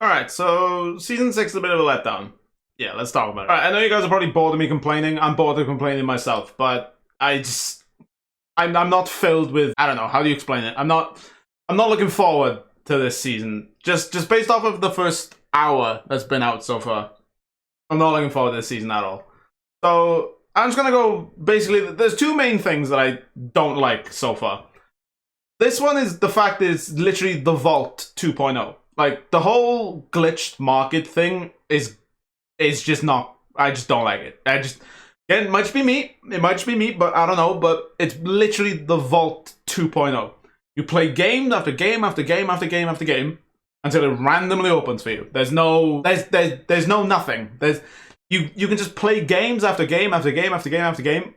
Alright, so Season 6 is a bit of a letdown. Yeah, let's talk about it. Alright, I know you guys are probably bored of me complaining. I'm bored of complaining myself, but I'm not filled with, I don't know, how do you explain it? I'm not looking forward to this season. Just based off of the first hour that's been out so far. I'm not looking forward to this season at all. So, I'm just gonna go, basically, there's two main things that I don't like so far. This one is the fact that it's literally the Vault 2.0. Like, the whole glitched market thing is just not, I just don't like it. Again, it might just be me, but I don't know, but it's literally the Vault 2.0. You play game after game after game after game after game until it randomly opens for you. There's no nothing. You can just play games after game after game after game after game,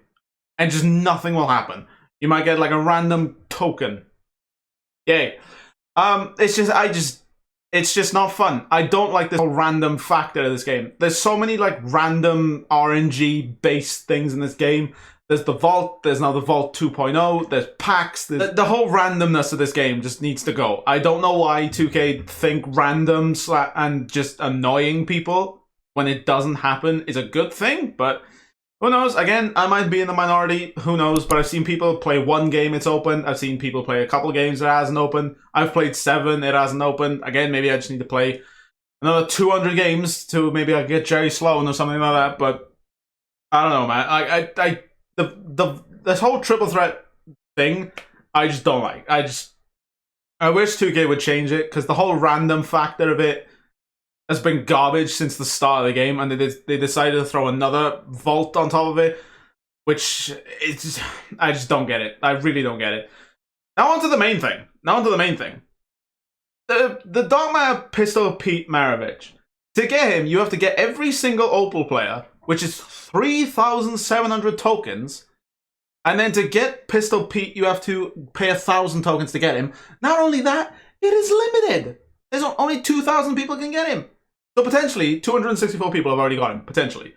and just nothing will happen. You might get like a random token. Yay. It's just not fun. I don't like this whole random factor of this game. There's so many like random RNG based things in this game. There's the Vault, there's now the Vault 2.0, there's packs, the whole randomness of this game just needs to go. I don't know why 2K think random and just annoying people when it doesn't happen is a good thing, but who knows? Again, I might be in the minority, who knows, but I've seen people play one game, it's open. I've seen people play a couple games, it hasn't opened. I've played 7, it hasn't opened. Again, maybe I just need to play another 200 games to maybe I get Jerry Sloan or something like that, but I don't know, man. This whole triple threat thing, I just don't like. I wish 2K would change it, because the whole random factor of it has been garbage since the start of the game, and they decided to throw another vault on top of it, which I just don't get it. I really don't get it. Now on to the main thing. The Dark Matter Pete Maravich. To get him, you have to get every single Opal player, which is 3,700 tokens, and then to get Pistol Pete, you have to pay 1,000 tokens to get him. Not only that, it is limited. There's only 2,000 people can get him. So potentially, 264 people have already got him, potentially.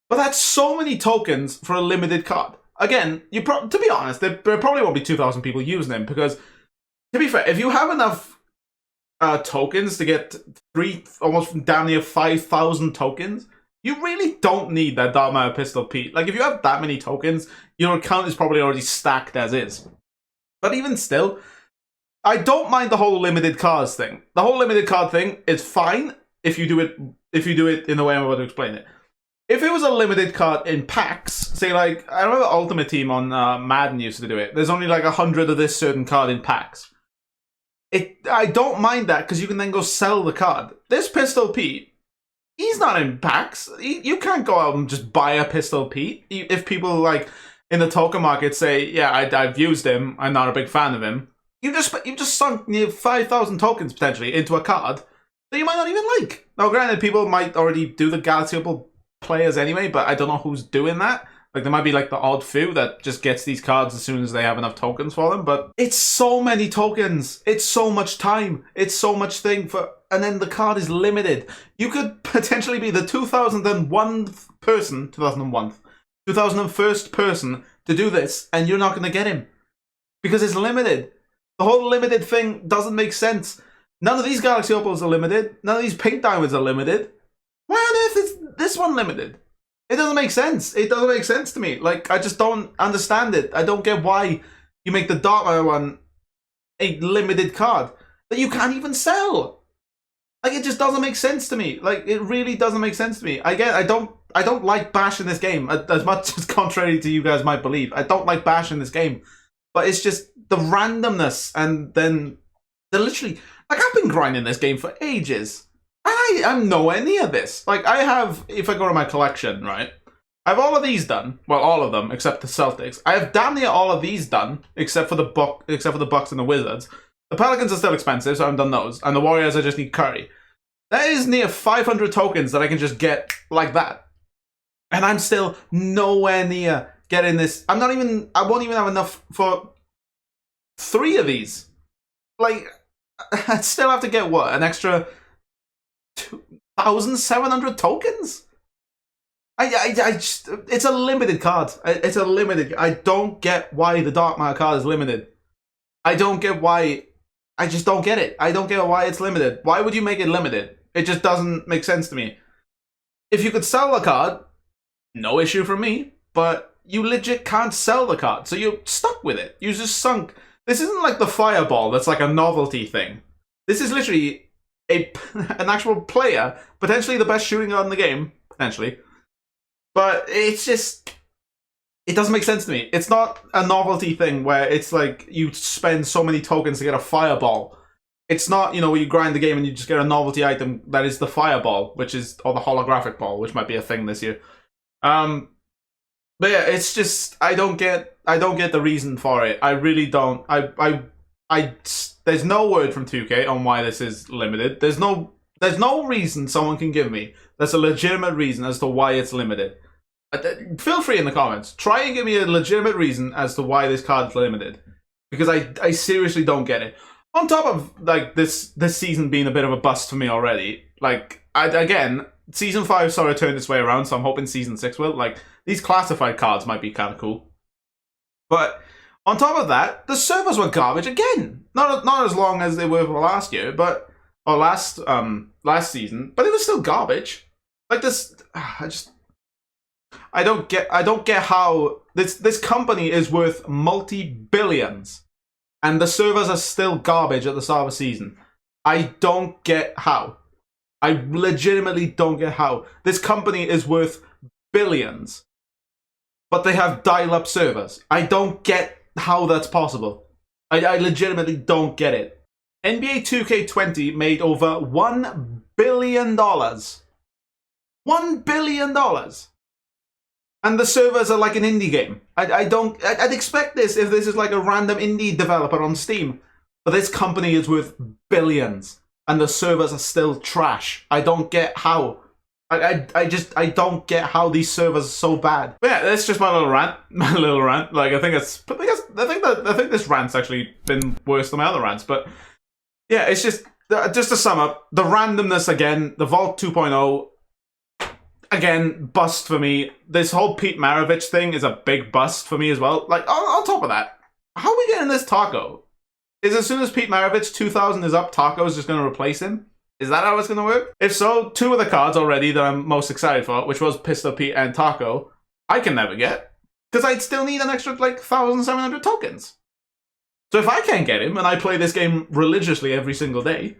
But that's so many tokens for a limited card. Again, to be honest, there probably won't be 2,000 people using him, because, to be fair, if you have enough tokens to get almost damn near 5,000 tokens, you really don't need that Dark Matter Pistol Pete. Like, if you have that many tokens, your account is probably already stacked as is. But even still, I don't mind the whole limited cards thing. The whole limited card thing is fine if you do it in the way I'm about to explain it. If it was a limited card in packs, say like, I remember Ultimate Team on Madden used to do it. There's only like 100 of this certain card in packs. I don't mind that, because you can then go sell the card. This Pistol Pete, he's not in packs. You can't go out and just buy a Pistol Pete. If people like in the token market say, yeah, I've used him, I'm not a big fan of him. You've just sunk near 5,000 tokens potentially into a card that you might not even like. Now, granted, people might already do the Galaxy Opal players anyway, but I don't know who's doing that. Like, there might be like the odd few that just gets these cards as soon as they have enough tokens for them. But it's so many tokens. It's so much time. It's so much thing for, and then the card is limited. You could potentially be the 2001st person to do this, and you're not going to get him because it's limited. The whole limited thing doesn't make sense. None of these Galaxy Opals are limited. None of these pink diamonds are limited. Why on earth is this one limited? It doesn't make sense. It doesn't make sense to me. Like, I just don't understand it. I don't get why you make the Dark Matter one a limited card that you can't even sell. Like, it just doesn't make sense to me. Like, it really doesn't make sense to me. Again, I don't like Bash in this game, as much as contrary to you guys might believe. I don't like Bash in this game. But it's just the randomness, and then they're literally, like, I've been grinding this game for ages. I'm nowhere near this. Like, I have, if I go to my collection, right, I have all of these done. Well, all of them, except the Celtics. I have damn near all of these done, except for the Bucks and the Wizards. The Pelicans are still expensive, so I haven't done those. And the Warriors, I just need Curry. That is near 500 tokens that I can just get like that. And I'm still nowhere near getting this. I won't even have enough for 3 of these. Like, I'd still have to get, what, an extra 2,700 tokens? It's a limited card. It's a limited. I don't get why the Dark Matter card is limited. I don't get why I just don't get it. I don't get why it's limited. Why would you make it limited? It just doesn't make sense to me. If you could sell a card, no issue from me, but you legit can't sell the card, so you're stuck with it. You just sunk. This isn't like the fireball that's like a novelty thing. This is literally an actual player, potentially the best shooting guard in the game, potentially. But it's just, it doesn't make sense to me. It's not a novelty thing where it's like you spend so many tokens to get a fireball. It's not, you know, where you grind the game and you just get a novelty item that is the fireball, which is, or the holographic ball, which might be a thing this year. But yeah, it's just, I don't get the reason for it. I really don't. There's no word from 2K on why this is limited. There's no reason someone can give me that's a legitimate reason as to why it's limited. Feel free in the comments. Try and give me a legitimate reason as to why this card's limited, because I seriously don't get it. On top of like this season being a bit of a bust for me already, like again, season 5 sort of turned its way around, so I'm hoping season 6 will. Like, these classified cards might be kind of cool, but on top of that, the servers were garbage again. Not as long as they were last year, but or last season, but it was still garbage. Like this, I don't get how this company is worth multi-billions, and the servers are still garbage at the start of the season. I don't get how. I legitimately don't get how. This company is worth billions, but they have dial-up servers. I don't get how that's possible. I legitimately don't get it. NBA 2K20 made over $1 billion. $1 billion! And the servers are like an indie game. I'd expect this if this is like a random indie developer on Steam. But this company is worth billions, and the servers are still trash. I don't get how. I don't get how these servers are so bad. But yeah, that's just my little rant. My little rant. Like, I think this rant's actually been worse than my other rants. But yeah, it's just to sum up, the randomness again, the Vault 2.0. Again, bust for me. This whole Pete Maravich thing is a big bust for me as well. Like, on top of that, how are we getting this Taco? Is as soon as Pete Maravich 2000 is up, Taco is just going to replace him? Is that how it's going to work? If so, 2 of the cards already that I'm most excited for, which was Pistol Pete and Taco, I can never get. Because I'd still need an extra, like, 1,700 tokens. So if I can't get him, and I play this game religiously every single day,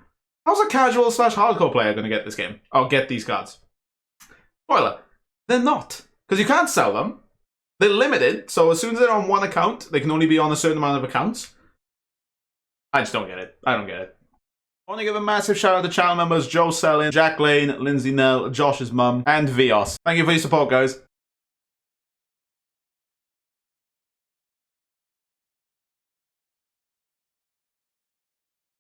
how's a casual/hardcore player going to get this game? Or get these cards? Spoiler, they're not. Because you can't sell them. They're limited, so as soon as they're on one account, they can only be on a certain amount of accounts. I just don't get it. I don't get it. I want to give a massive shout out to channel members Joe Sellin, Jack Lane, Lindsay Nell, Josh's mum, and Vios. Thank you for your support, guys.